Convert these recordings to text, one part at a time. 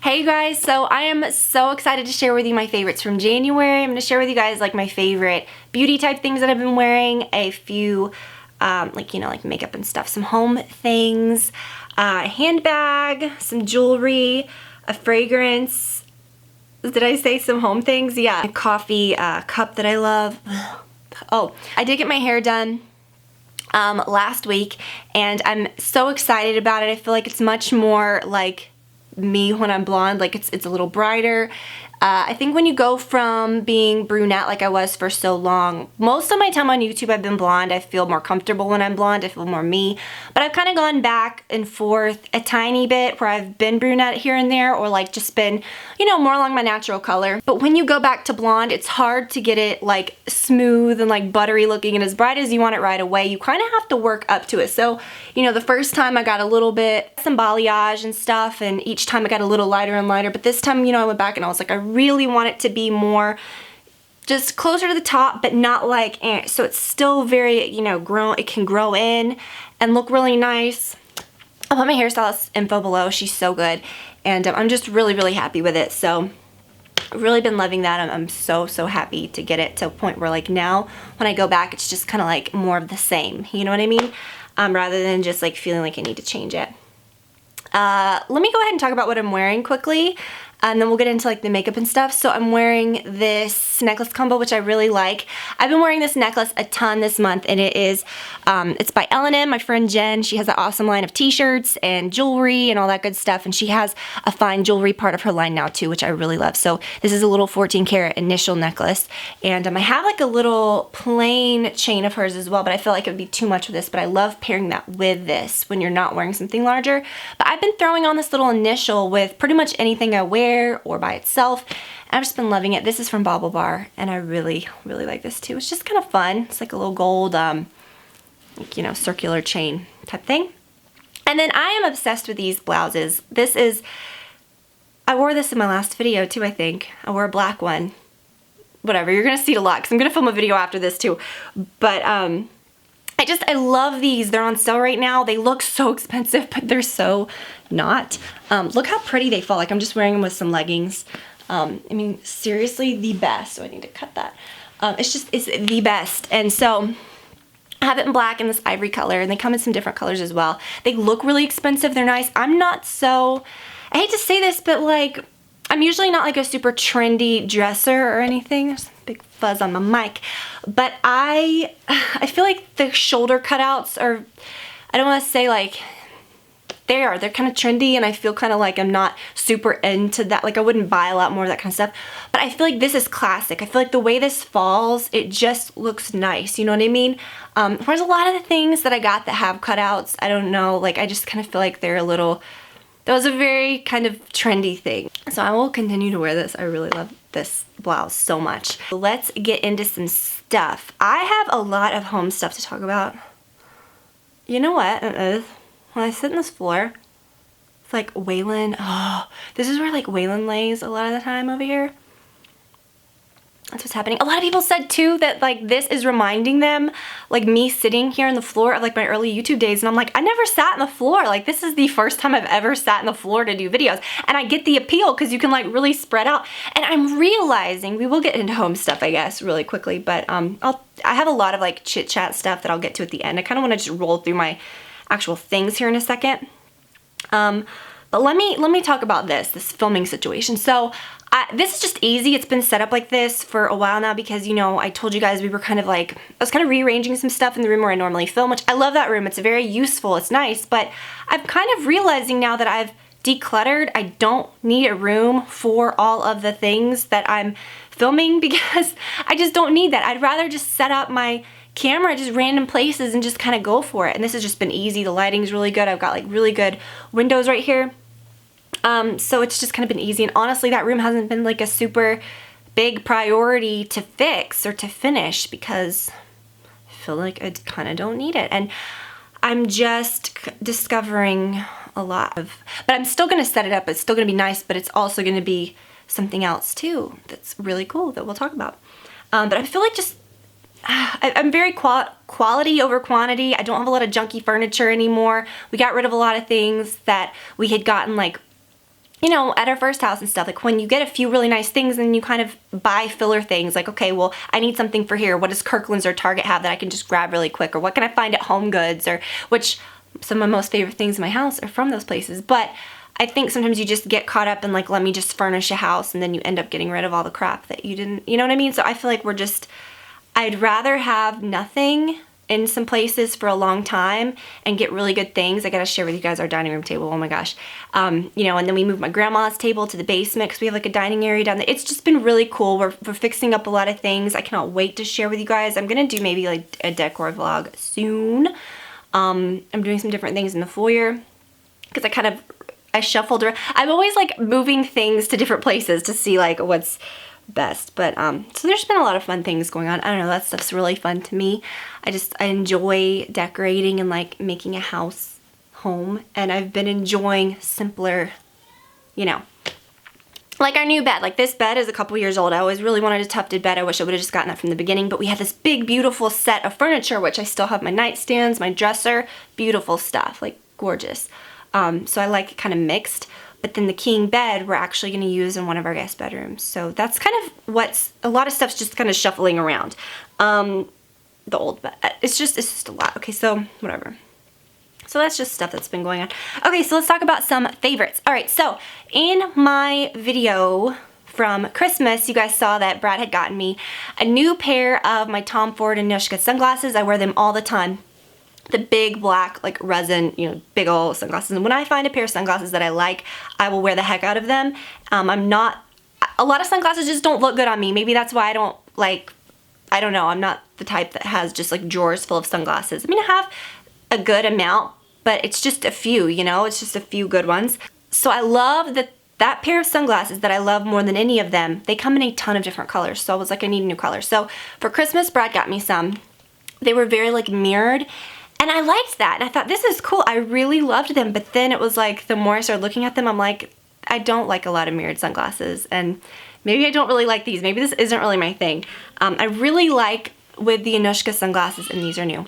Hey guys, so I am so excited to share with you my favorites from January. I'm going to share with you guys like my favorite beauty type things that I've been wearing, a few like makeup and stuff, some home things, a handbag, some jewelry, a fragrance. Did I say some home things? Yeah, a coffee cup that I love. Oh, I did get my hair done last week and I'm so excited about it. I feel like it's much more like me when I'm blonde, like it's a little brighter. I think when you go from being brunette like I was for so long, most of my time on YouTube I've been blonde. I feel more comfortable when I'm blonde. I feel more me. But I've kind of gone back and forth a tiny bit where I've been brunette here and there, or like just been, you know, more along my natural color. But when you go back to blonde, it's hard to get it like smooth and like buttery looking and as bright as you want it right away. You kind of have to work up to it. So, you know, the first time I got a little bit, some balayage and stuff, and each time I got a little lighter and lighter. But this time, you know, I went back and I was like, I really want it to be more just closer to the top, but not like so it's still very, you know, it can grow in and look really nice. I'll put my hairstylist info below. She's so good, and I'm just really happy with it. So I've really been loving that. I'm so happy to get it to a point where like now when I go back, it's just kind of like more of the same, you know what I mean, rather than just like feeling like I need to change it. Let me go ahead and talk about what I'm wearing quickly, and then we'll get into like the makeup and stuff. So I'm wearing this necklace combo, which I really like. I've been wearing this necklace a ton this month, and it is, it's by L&M, my friend Jen. She has an awesome line of t-shirts and jewelry and all that good stuff, and she has a fine jewelry part of her line now too, which I really love. So this is a little 14 karat initial necklace, and I have like a little plain chain of hers as well, but I feel like it would be too much for this, but I love pairing that with this when you're not wearing something larger. But I've been throwing on this little initial with pretty much anything I wear or by itself. I've just been loving it. This is from Bobble Bar, and I really like this too. It's just kind of fun. It's like a little gold, like, you know, circular chain type thing. And then I am obsessed with these blouses. This is, I wore this in my last video too, I think. I wore a black one. Whatever, you're gonna see it a lot because I'm gonna film a video after this too. But I love these. They're on sale right now. They look so expensive, but they're so not. Look how pretty they fall. Like I'm just wearing them with some leggings. I mean, seriously, the best. So I need to cut that. It's the best. And so I have it in black and this ivory color, and they come in some different colors as well. They look really expensive. They're nice. I'm not so, I hate to say this, but like, I'm usually not like a super trendy dresser or anything. There's a big fuzz on my mic. But I feel like the shoulder cutouts are, I don't want to say like, they're kind of trendy, and I feel kind of like I'm not super into that. Like I wouldn't buy a lot more of that kind of stuff. But I feel like this is classic. I feel like the way this falls, it just looks nice. You know what I mean? Whereas a lot of the things that I got that have cutouts, I don't know, like I just kind of feel like they're a little, that was a very kind of trendy thing. So I will continue to wear this. I really love this blouse so much. Let's get into some stuff. I have a lot of home stuff to talk about. You know what? When I sit on this floor, it's like Waylon. Oh, this is where like Waylon lays a lot of the time over here. That's what's happening. A lot of people said too that like this is reminding them like me sitting here on the floor of like my early YouTube days, and I'm like, I never sat on the floor. Like this is the first time I've ever sat on the floor to do videos, and I get the appeal because you can like really spread out. And I'm realizing, we will get into home stuff I guess really quickly, but I have a lot of like chit chat stuff that I'll get to at the end. I kind of want to just roll through my actual things here in a second. But let me talk about this filming situation. So this is just easy. It's been set up like this for a while now because, you know, I told you guys we were kind of like, I was kind of rearranging some stuff in the room where I normally film, which I love that room. It's very useful. It's nice. But I'm kind of realizing now that I've decluttered. I don't need a room for all of the things that I'm filming because I just don't need that. I'd rather just set up my camera just random places and just kind of go for it. And this has just been easy. The lighting's really good. I've got like really good windows right here. So it's just kind of been easy, and honestly that room hasn't been like a super big priority to fix or to finish because I feel like I kind of don't need it, and I'm just discovering a lot of, but I'm still going to set it up. It's still going to be nice, but it's also going to be something else too that's really cool that we'll talk about. But I feel like just I'm very quality over quantity. I don't have a lot of junky furniture anymore. We got rid of a lot of things that we had gotten like you know, at our first house and stuff, like when you get a few really nice things and you kind of buy filler things, like, okay, well, I need something for here. What does Kirkland's or Target have that I can just grab really quick? Or what can I find at Home Goods? Or, which some of my most favorite things in my house are from those places. But I think sometimes you just get caught up in like, let me just furnish a house, and then you end up getting rid of all the crap that you didn't, you know what I mean? So I feel like I'd rather have nothing in some places for a long time and get really good things. I gotta share with you guys our dining room table, oh my gosh. You know, and then we moved my grandma's table to the basement because we have like a dining area down there. It's just been really cool. We're fixing up a lot of things. I cannot wait to share with you guys. I'm gonna do maybe like a decor vlog soon. I'm doing some different things in the foyer because I shuffled around. I'm always like moving things to different places to see like what's best. But so there's been a lot of fun things going on. I don't know, that stuff's really fun to me. I enjoy decorating and like making a house home, and I've been enjoying simpler, you know, like our new bed. Like this bed is a couple years old. I always really wanted a tufted bed. I wish I would have just gotten that from the beginning, but we have this big beautiful set of furniture, which I still have my nightstands, my dresser, beautiful stuff, like gorgeous. So I like it kind of mixed. But then the king bed we're actually going to use in one of our guest bedrooms. So that's kind of what's, a lot of stuff's just kind of shuffling around. The old bed, it's just a lot. Okay, so whatever. So that's just stuff that's been going on. Okay, so let's talk about some favorites. All right, so in my video from Christmas, you guys saw that Brad had gotten me a new pair of my Tom Ford and Anushka sunglasses. I wear them all the time. The big black like resin, you know, big old sunglasses. And when I find a pair of sunglasses that I like, I will wear the heck out of them. A lot of sunglasses just don't look good on me. Maybe that's why I don't like, I don't know, I'm not the type that has just like drawers full of sunglasses. I mean, I have a good amount, but it's just a few, you know, it's just a few good ones. So I love that pair of sunglasses that I love more than any of them, they come in a ton of different colors. So I was like, I need a new color. So for Christmas, Brad got me some. They were very like mirrored. And I liked that, and I thought, this is cool. I really loved them, but then it was like, the more I started looking at them, I'm like, I don't like a lot of mirrored sunglasses, and maybe I don't really like these. Maybe this isn't really my thing. I really like with the Anushka sunglasses, and these are new.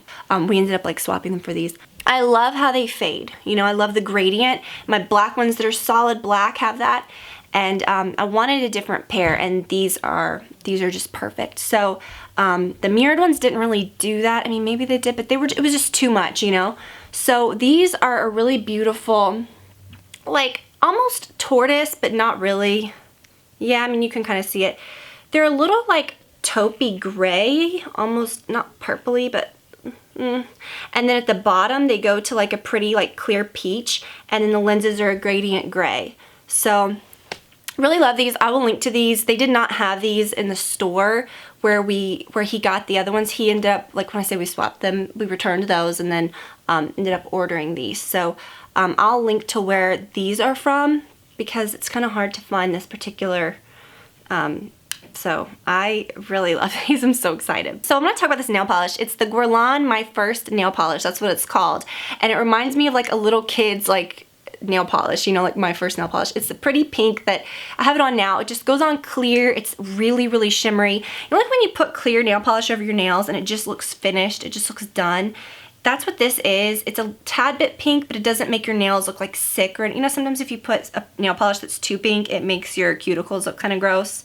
We ended up like swapping them for these. I love how they fade. You know, I love the gradient. My black ones that are solid black have that. And I wanted a different pair, and these are just perfect. So the mirrored ones didn't really do that. I mean, maybe they did, but it was just too much, you know? So these are a really beautiful, like almost tortoise, but not really. Yeah, I mean, you can kind of see it. They're a little like taupey gray, almost not purpley, but and then at the bottom, they go to like a pretty like clear peach, and then the lenses are a gradient gray. So really love these. I will link to these. They did not have these in the store where he got the other ones. He ended up, like when I say we swapped them, we returned those and then ended up ordering these. So I'll link to where these are from because it's kind of hard to find this particular, so I really love these. I'm so excited. So I'm going to talk about this nail polish. It's the Guerlain My First Nail Polish. That's what it's called. And it reminds me of like a little kid's like nail polish, you know, like my first nail polish. It's a pretty pink that I have it on now. It just goes on clear. It's really, really shimmery. You know, like when you put clear nail polish over your nails and it just looks finished, it just looks done. That's what this is. It's a tad bit pink, but it doesn't make your nails look like sick or, you know, sometimes if you put a nail polish that's too pink, it makes your cuticles look kind of gross.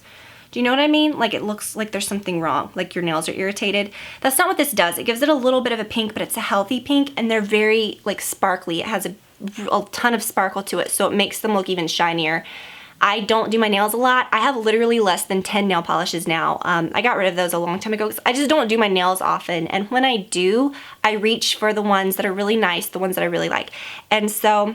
Do you know what I mean? Like it looks like there's something wrong, like your nails are irritated. That's not what this does. It gives it a little bit of a pink, but it's a healthy pink, and they're very like sparkly. It has a ton of sparkle to it, so it makes them look even shinier. I don't do my nails a lot. I have literally less than 10 nail polishes now. I got rid of those a long time ago because I just don't do my nails often, and when I do, I reach for the ones that are really nice, the ones that I really like. And so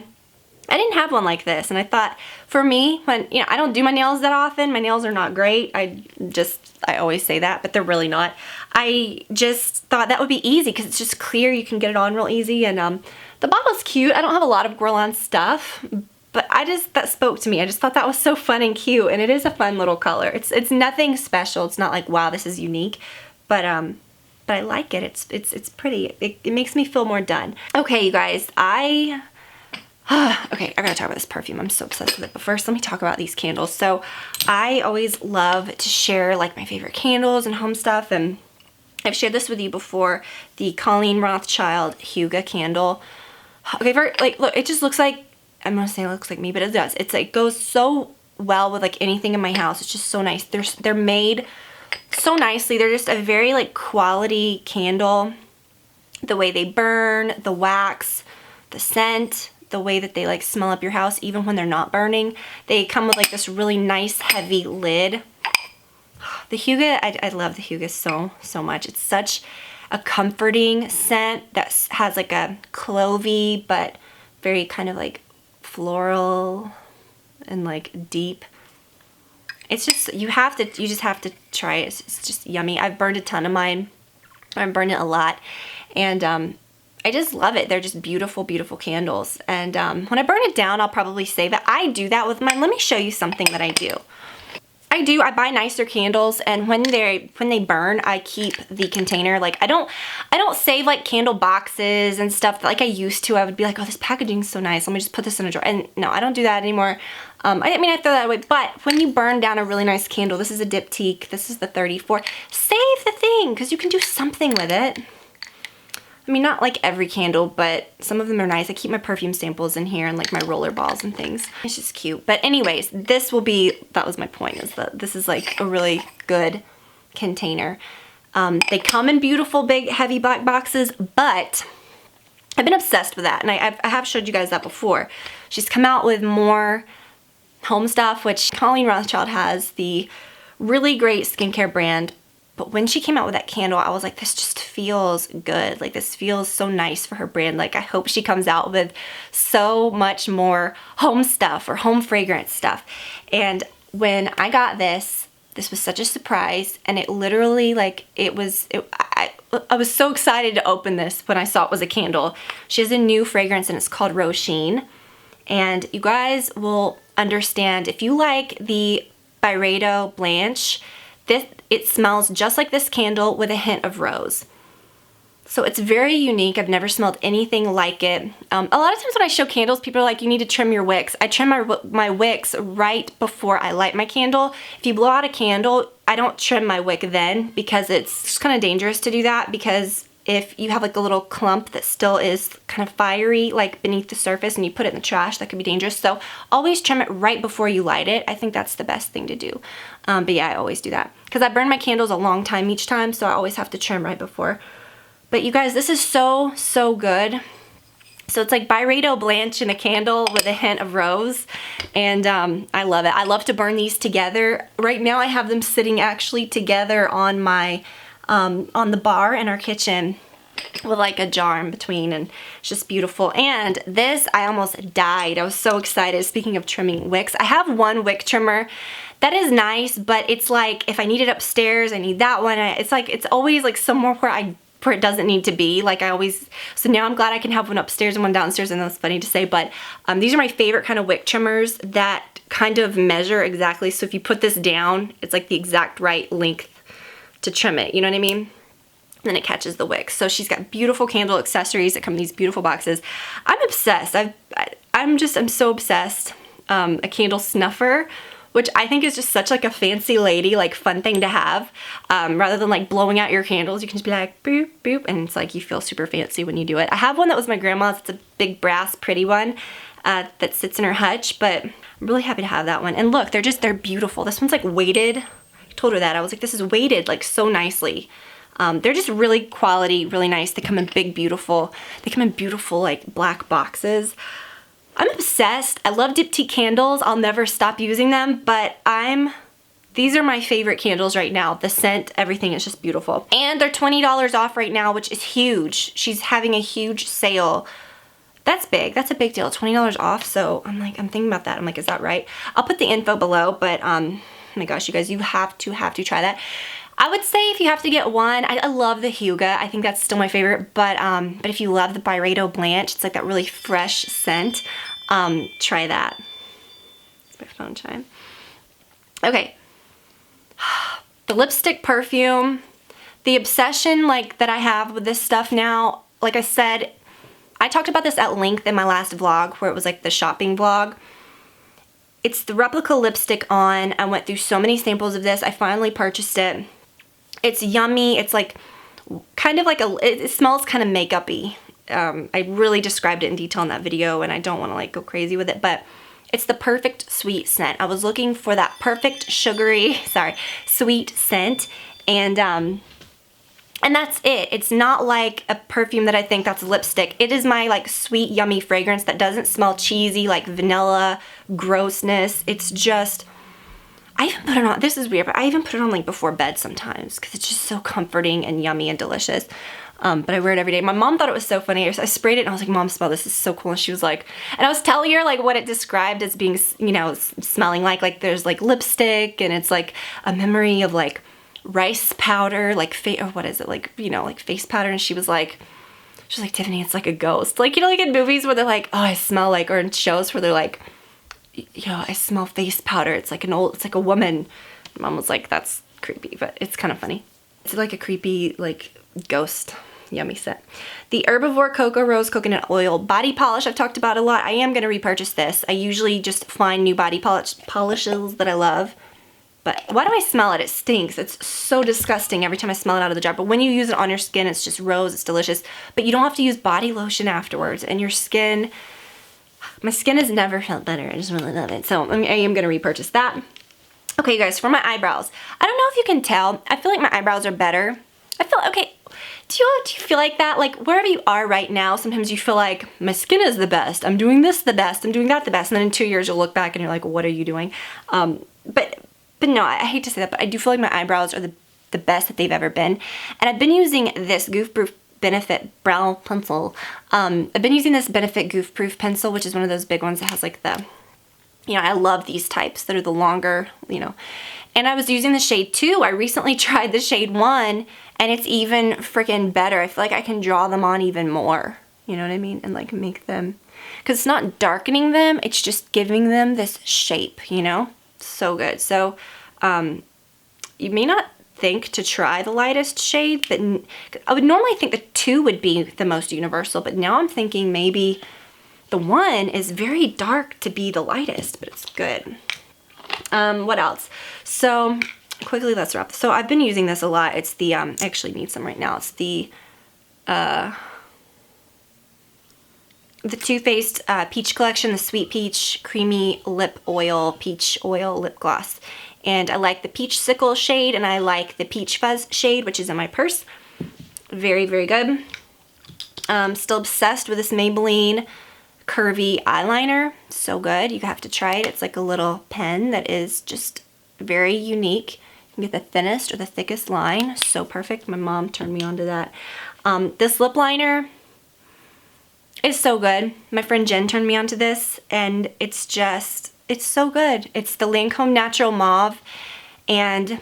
I didn't have one like this, and I thought for me, when, you know, I don't do my nails that often, my nails are not great. I always say that, but they're really not. I just thought that would be easy because it's just clear. You can get it on real easy, and the bottle's cute. I don't have a lot of Guerlain stuff, but that spoke to me. I just thought that was so fun and cute, and it is a fun little color. It's nothing special. It's not like, wow, this is unique, but I like it. It's pretty. It makes me feel more done. Okay, you guys, okay, I gotta talk about this perfume. I'm so obsessed with it. But first, let me talk about these candles. So I always love to share like my favorite candles and home stuff, and I've shared this with you before, the Colleen Rothschild Huga candle. Okay, like, look, it just looks like I'm gonna say it looks like me, but it does. It goes so well with like anything in my house. It's just so nice. They're made so nicely. They're just a very like quality candle. The way they burn, the wax, the scent, the way that they like smell up your house even when they're not burning. They come with like this really nice heavy lid. The Hygge, I love the Hygge so much. It's such a comforting scent that has like a clovey but very kind of like floral and like deep. It's just, you just have to try it. It's just yummy. I've burned a ton of mine. I've burned it a lot, and I just love it. They're just beautiful, beautiful candles. And when I burn it down, I'll probably save it. I do that with mine. Let me show you something that I do. I buy nicer candles, and when they burn, I keep the container. Like I don't save like candle boxes and stuff like I used to. I would be like, oh, this packaging's so nice, let me just put this in a drawer. And no, I don't do that anymore. I mean, I throw that away. But when you burn down a really nice candle, this is a diptyque, this is the 34, save the thing because you can do something with it. I mean, not like every candle, but some of them are nice. I keep my perfume samples in here and like my roller balls and things. It's just cute. But anyways, that was my point, is that this is like a really good container. They come in beautiful, big, heavy black boxes, but I've been obsessed with that. And I have showed you guys that before. She's come out with more home stuff, which Colleen Rothschild has, the really great skincare brand. But when she came out with that candle, I was like, this just feels good. Like, this feels so nice for her brand. Like, I hope she comes out with so much more home stuff or home fragrance stuff. And when I got this was such a surprise. And it literally, like, I was so excited to open this when I saw it was a candle. She has a new fragrance and it's called Roisin. And you guys will understand, if you like the Byredo Blanche, it smells just like this candle with a hint of rose. So it's very unique. I've never smelled anything like it. A lot of times when I show candles, people are like, you need to trim your wicks. I trim my wicks right before I light my candle. If you blow out a candle, I don't trim my wick then, because it's just kind of dangerous to do that, because if you have like a little clump that still is kind of fiery like beneath the surface and you put it in the trash, that could be dangerous. So always trim it right before you light it. I think that's the best thing to do. But yeah, I always do that because I burn my candles a long time each time, so I always have to trim right before. But you guys, this is so good. So it's like Byredo Blanche in a candle with a hint of rose, and I love it. I love to burn these together. Right now I have them sitting actually together on my on the bar in our kitchen with like a jar in between, and it's just beautiful. And this, I almost died. I was so excited. Speaking of trimming wicks, I have one wick trimmer that is nice, but it's like if I need it upstairs, I need that one. It's like it's always like somewhere where it doesn't need to be. Like so now I'm glad I can have one upstairs and one downstairs, and that's funny to say, but these are my favorite kind of wick trimmers that kind of measure exactly. So if you put this down, it's like the exact right length to trim it, you know what I mean? Then it catches the wick. So she's got beautiful candle accessories that come in these beautiful boxes. I'm obsessed. I'm so obsessed. A candle snuffer, which I think is just such like a fancy lady, like fun thing to have. Rather than like blowing out your candles, you can just be like boop, boop, and it's like you feel super fancy when you do it. I have one that was my grandma's. It's a big brass pretty one that sits in her hutch, but I'm really happy to have that one. And look, they're beautiful. This one's like weighted. I told her that. I was like, this is weighted like so nicely. They're just really quality, really nice. They come in beautiful like black boxes. I'm obsessed. I love diptyque candles. I'll never stop using them, but these are my favorite candles right now. The scent, everything is just beautiful. And they're $20 off right now, which is huge. She's having a huge sale. That's big. That's a big deal. $20 off. So I'm thinking about that. I'm like, is that right? I'll put the info below, but oh my gosh, you guys, you have to try that. I would say if you have to get one, I love the Hygge. I think that's still my favorite, but if you love the Byredo Blanche, it's like that really fresh scent, try that. It's my phone chime. Okay. The lipstick perfume, the obsession like that I have with this stuff now, like I said, I talked about this at length in my last vlog where it was like the shopping vlog. It's the replica lipstick on. I went through so many samples of this. I finally purchased it. It's yummy. It's like kind of like it smells kind of makeup-y. I really described it in detail in that video, and I don't want to like go crazy with it, but it's the perfect sweet scent. I was looking for that perfect sugary, sorry, sweet scent, and that's it. It's not like a perfume that I think that's lipstick. It is my like sweet, yummy fragrance that doesn't smell cheesy, like vanilla, grossness. It's just, I even put it on, this is weird, but I even put it on like before bed sometimes because it's just so comforting and yummy and delicious. But I wear it every day. My mom thought it was so funny. I sprayed it and I was like, Mom, smell this. This is so cool. And she was like, and I was telling her like what it described as being, you know, smelling like there's like lipstick, and it's like a memory of like rice powder, like or what is it, like, you know, like face powder. And she was like, Tiffany, it's like a ghost. Like, you know, like in movies where they're like, oh, I smell like, or in shows where they're like, you know, I smell face powder. It's like it's like a woman. Mom was like, that's creepy, but it's kind of funny. It's like a creepy, like ghost, yummy scent. The Herbivore Cocoa Rose Coconut Oil Body Polish I've talked about a lot. I am going to repurchase this. I usually just find new body polishes that I love. But why do I smell it? It stinks. It's so disgusting every time I smell it out of the jar. But when you use it on your skin, it's just rose. It's delicious. But you don't have to use body lotion afterwards. And your skin, my skin has never felt better. I just really love it. So I am going to repurchase that. Okay, you guys, for my eyebrows. I don't know if you can tell. I feel like my eyebrows are better. I feel, okay, do you feel like that? Like wherever you are right now, sometimes you feel like my skin is the best. I'm doing this the best. I'm doing that the best. And then in 2 years, you'll look back and you're like, what are you doing? But no, I hate to say that, but I do feel like my eyebrows are the best that they've ever been. And I've been using this Goof Proof Benefit Brow Pencil. I've been using this Benefit Goof Proof Pencil, which is one of those big ones that has like the, you know, I love these types that are the longer, you know. And I was using the shade 2. I recently tried the shade 1, and it's even freaking better. I feel like I can draw them on even more. You know what I mean? And like make them, because it's not darkening them, it's just giving them this shape, you know? So good. So you may not think to try the lightest shade, but I would normally think the 2 would be the most universal, but now I'm thinking maybe the 1 is very dark to be the lightest, but it's good. What else? So quickly, let's wrap. So I've been using this a lot. It's the I actually need some right now. It's the Too Faced Peach Collection, the Sweet Peach Creamy Lip Oil Peach Oil Lip Gloss. And I like the Peach Sickle shade, and I like the Peach Fuzz shade, which is in my purse. Very, very good. Still obsessed with this Maybelline Curvy eyeliner. So good. You have to try it. It's like a little pen that is just very unique. You can get the thinnest or the thickest line. So perfect. My mom turned me on to that. This lip liner is so good. My friend Jen turned me onto this, and it's just, it's so good. It's the Lancome Natural Mauve, and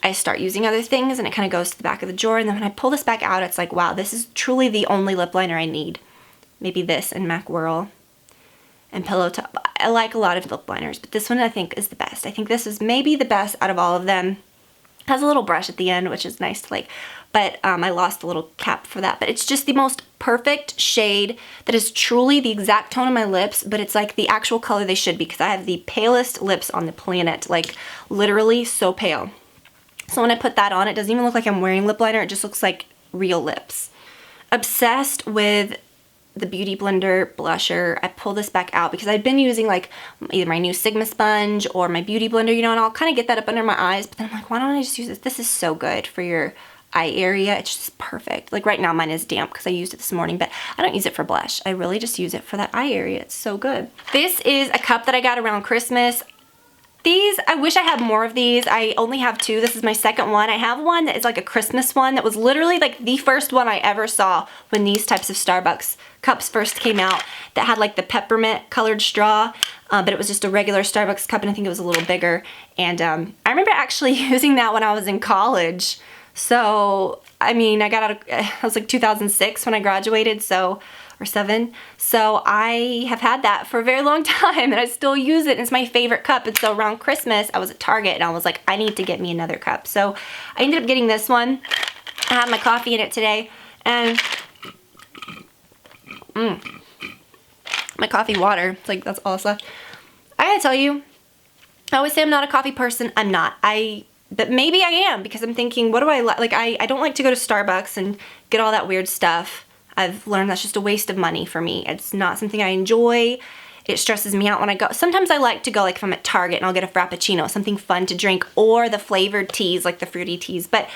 I start using other things, and it kind of goes to the back of the drawer, and then when I pull this back out, it's like, wow, this is truly the only lip liner I need. Maybe this and Mac Whirl and Pillow Top. I like a lot of lip liners, but this one I think is the best. I think this is maybe the best out of all of them. It has a little brush at the end, which is nice to like, but I lost the little cap for that. But it's just the most perfect shade that is truly the exact tone of my lips, but it's like the actual color they should be, because I have the palest lips on the planet, like literally so pale. So when I put that on, it doesn't even look like I'm wearing lip liner. It just looks like real lips. Obsessed with the Beauty Blender blusher. I pull this back out because I'd been using like either my new Sigma sponge or my Beauty Blender, you know, and I'll kind of get that up under my eyes, but then I'm like, why don't I just use this? This is so good for your eye area. It's just perfect. Like right now mine is damp because I used it this morning, but I don't use it for blush. I really just use it for that eye area. It's so good. This is a cup that I got around Christmas. These, I wish I had more of these. I only have 2. This is my second one. I have one that is like a Christmas one that was literally like the first one I ever saw when these types of Starbucks cups first came out, that had like the peppermint colored straw, but it was just a regular Starbucks cup, and I think it was a little bigger. And I remember actually using that when I was in college. So, I mean, I got out of, I was like 2006 when I graduated, so, or 7. So I have had that for a very long time, and I still use it. It's my favorite cup. And so around Christmas, I was at Target, and I was like, I need to get me another cup. So I ended up getting this one. I had my coffee in it today, and my coffee water, it's like that's all that's left. I gotta tell you, I always say I'm not a coffee person. I'm not. But maybe I am, because I'm thinking, what do I like? I don't like to go to Starbucks and get all that weird stuff. I've learned that's just a waste of money for me. It's not something I enjoy. It stresses me out when I go. Sometimes I like to go, like if I'm at Target and I'll get a Frappuccino, something fun to drink, or the flavored teas, like the fruity teas. But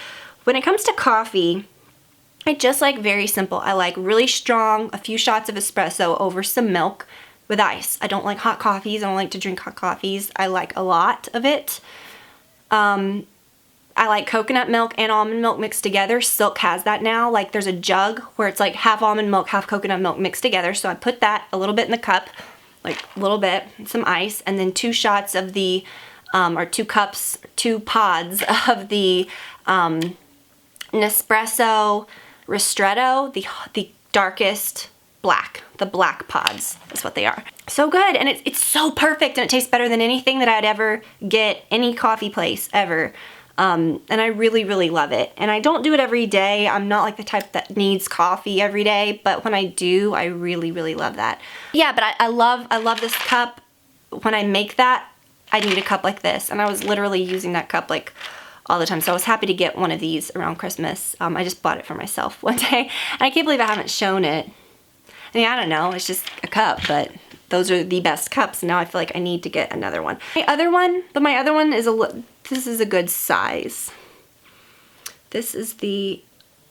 when it comes to coffee, I just like very simple. I like really strong, a few shots of espresso over some milk with ice. I don't like hot coffees. I don't like to drink hot coffees. I like a lot of it. I like coconut milk and almond milk mixed together. Silk has that now. Like there's a jug where it's like half almond milk, half coconut milk mixed together. So I put that a little bit in the cup, like a little bit, some ice, and then 2 shots of the, or 2 cups, 2 pods of the Nespresso Ristretto, the darkest black. The black pods is what they are. So good, and it's so perfect, and it tastes better than anything that I'd ever get any coffee place ever. And I really, really love it. And I don't do it every day. I'm not like the type that needs coffee every day, but when I do, I really, really love that. Yeah, but I love this cup. When I make that, I need a cup like this, and I was literally using that cup like all the time. So I was happy to get one of these around Christmas. I just bought it for myself one day, and I can't believe I haven't shown it. I mean, I don't know, it's just a cup, but those are the best cups. Now I feel like I need to get another one. My other one is this is a good size. This is the,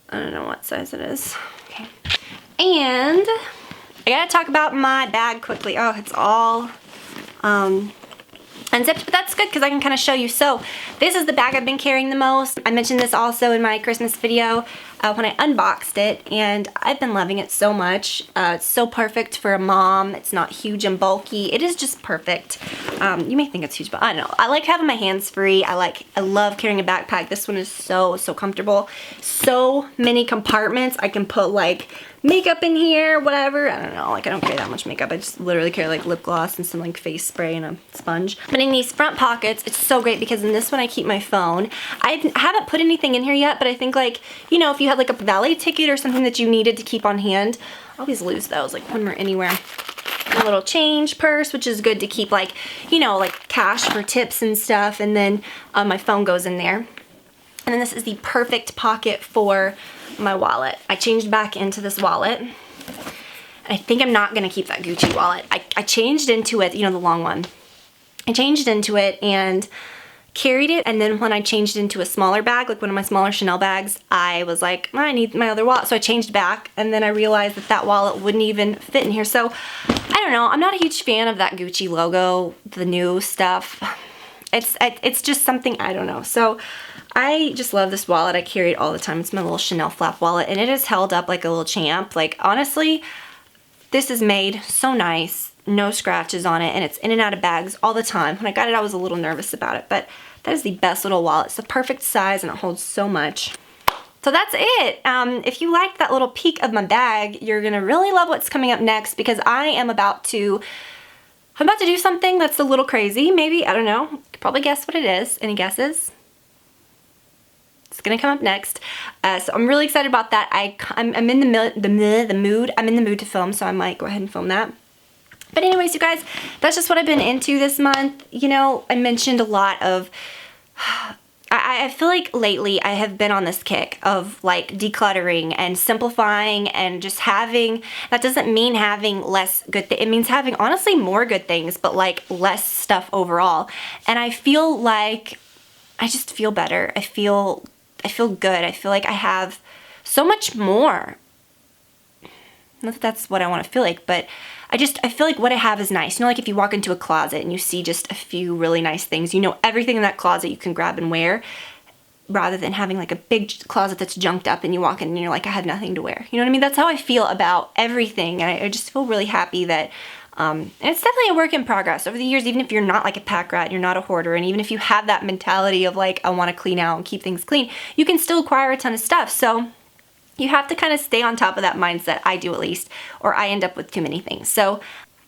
I don't know what size it is. Okay. And I gotta talk about my bag quickly. Oh, it's all unzipped, but that's good because I can kind of show you. So this is the bag I've been carrying the most. I mentioned this also in my Christmas video when I unboxed it, and I've been loving it so much. It's so perfect for a mom. It's not huge and bulky. It is just perfect. You may think it's huge, but I don't know. I like having my hands free. I love carrying a backpack. This one is so comfortable. So many compartments. I can put like makeup in here, whatever. I don't know, like I don't carry that much makeup. I just literally carry like lip gloss and some like face spray and a sponge. But in these front pockets, it's so great because in this one I keep my phone. I haven't put anything in here yet, but I think like, you know, if you had like a valet ticket or something that you needed to keep on hand, I always lose those like when we're anywhere. A little change purse, which is good to keep like, you know, like cash for tips and stuff. And then my phone goes in there. And then this is the perfect pocket for my wallet. I changed back into this wallet. And I think I'm not gonna keep that Gucci wallet. I changed into it, you know, the long one. I changed into it and carried it, and then when I changed into a smaller bag, like one of my smaller Chanel bags, I was like, I need my other wallet. So I changed back, and then I realized that that wallet wouldn't even fit in here. So I don't know, I'm not a huge fan of that Gucci logo, the new stuff. It's just something, I don't know. So I just love this wallet. I carry it all the time. It's my little Chanel flap wallet, and it is held up like a little champ. Like honestly, this is made so nice. No scratches on it, and it's in and out of bags all the time. When I got it, I was a little nervous about it, but that is the best little wallet. It's the perfect size, and it holds so much. So that's it. If you liked that little peek of my bag, you're gonna really love what's coming up next, because I'm about to do something that's a little crazy. Maybe, I don't know. You could probably guess what it is. Any guesses? It's gonna come up next. So I'm really excited about that. I'm in the mood. I'm in the mood to film, so I might go ahead and film that. But anyways, you guys, that's just what I've been into this month. You know, I mentioned a lot of, I feel like lately I have been on this kick of like decluttering and simplifying and just having, that doesn't mean having less good things. It means having honestly more good things, but like less stuff overall. And I feel like, I just feel better. I feel good. I feel like I have so much more. Not that that's what I want to feel like, but I feel like what I have is nice. You know, like if you walk into a closet and you see just a few really nice things, you know everything in that closet you can grab and wear, rather than having like a big closet that's junked up and you walk in and you're like, I have nothing to wear. You know what I mean? That's how I feel about everything. And I just feel really happy that, and it's definitely a work in progress. Over the years, even if you're not like a pack rat, you're not a hoarder, and even if you have that mentality of like, I want to clean out and keep things clean, you can still acquire a ton of stuff. So you have to kind of stay on top of that mindset, I do at least, or I end up with too many things. So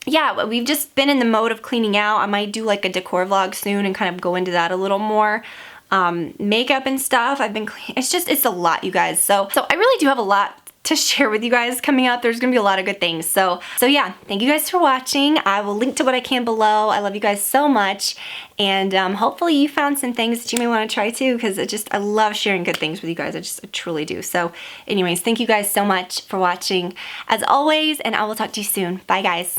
yeah, we've just been in the mode of cleaning out. I might do like a decor vlog soon and kind of go into that a little more. Makeup and stuff, it's a lot, you guys. So I really do have a lot to share with you guys coming up. There's gonna be a lot of good things. So yeah, thank you guys for watching. I will link to what I can below. I love you guys so much. And hopefully you found some things that you may want to try too, because I love sharing good things with you guys. I truly do. So anyways, thank you guys so much for watching as always, and I will talk to you soon. Bye guys.